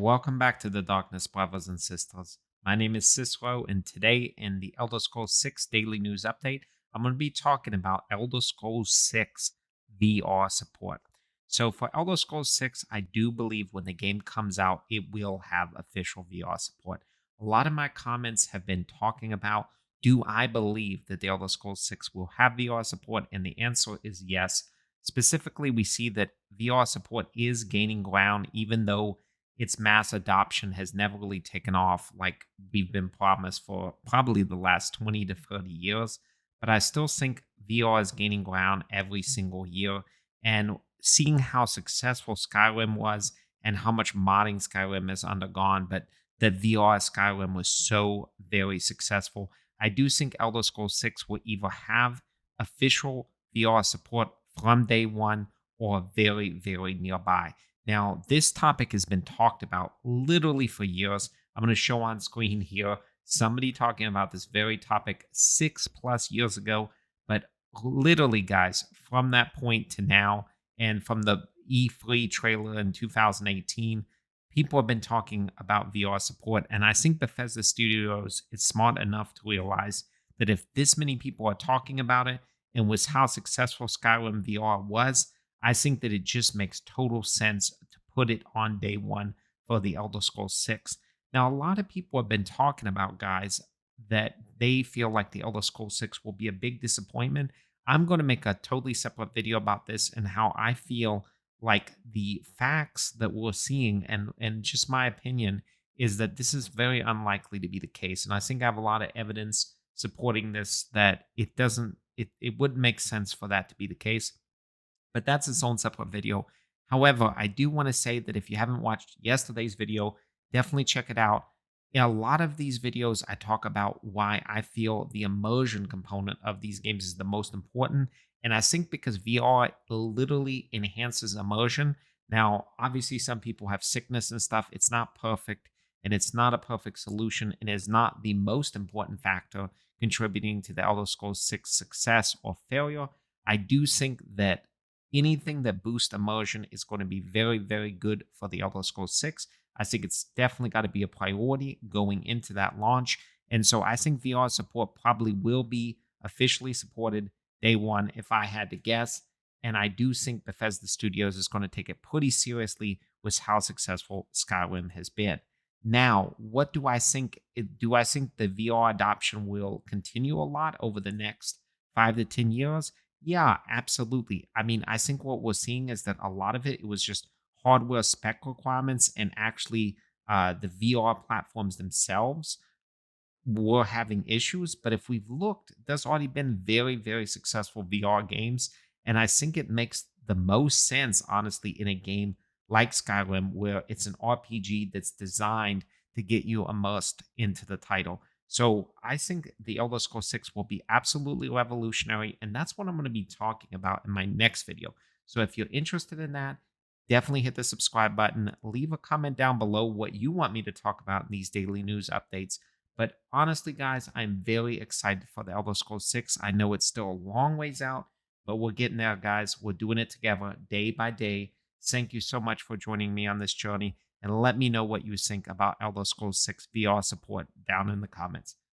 welcome back to the Darkness, brothers and sisters. My name is Cicero, and today in the Elder Scrolls 6 Daily News Update, I'm going to be talking about Elder Scrolls 6 VR support. So, for Elder Scrolls 6, I do believe when the game comes out, it will have official VR support. A lot of my comments have been talking about, do I believe that the Elder Scrolls 6 will have VR support? And the answer is yes. Specifically, we see that VR support is gaining ground, even though its mass adoption has never really taken off like we've been promised for probably the last 20 to 30 years. But I still think VR is gaining ground every single year. And seeing how successful Skyrim was and how much modding Skyrim has undergone, but the VR Skyrim was so very successful. I do think Elder Scrolls 6 will either have official VR support from day one or very, very nearby. Now, this topic has been talked about literally for years. I'm going to show on screen here somebody talking about this very topic 6+ years ago. But literally, guys, from that point to now, and from the E3 trailer in 2018, people have been talking about VR support. And I think Bethesda Studios is smart enough to realize that if this many people are talking about it and was how successful Skyrim VR was, I think that it just makes total sense to put it on day one for the Elder Scrolls 6. Now, a lot of people have been talking about, guys, that they feel like the Elder Scrolls 6 will be a big disappointment. I'm going to make a totally separate video about this and how I feel like the facts that we're seeing and just my opinion is that this is very unlikely to be the case. And I think I have a lot of evidence supporting this that it wouldn't make sense for that to be the case, but that's its own separate video. However, I do want to say that if you haven't watched yesterday's video, definitely check it out. In a lot of these videos, I talk about why I feel the immersion component of these games is the most important. And I think because VR literally enhances immersion. Now, obviously, some people have sickness and stuff. It's not perfect and it's not a perfect solution. And is not the most important factor contributing to the Elder Scrolls 6 success or failure. I do think that anything that boosts immersion is going to be very, very good for the Elder Scrolls 6. I think it's definitely got to be a priority going into that launch. And so I think VR support probably will be officially supported day one, if I had to guess. And I do think Bethesda Studios is going to take it pretty seriously with how successful Skyrim has been. Now, what do I think? Do I think the VR adoption will continue a lot over the next 5 to 10 years? Yeah, absolutely. I mean, I think what we're seeing is that a lot of it was just hardware spec requirements, and actually the VR platforms themselves were having issues. But if we've looked, there's already been very, very successful VR games. And I think it makes the most sense, honestly, in a game like Skyrim, where it's an RPG that's designed to get you immersed into the title. So I think the Elder Scrolls 6 will be absolutely revolutionary. And that's what I'm going to be talking about in my next video. So if you're interested in that, definitely hit the subscribe button. Leave a comment down below what you want me to talk about in these daily news updates. But honestly, guys, I'm very excited for the Elder Scrolls 6. I know it's still a long ways out, but we're getting there, guys. We're doing it together day by day. Thank you so much for joining me on this journey. And let me know what you think about Elder Scrolls 6 VR support down in the comments.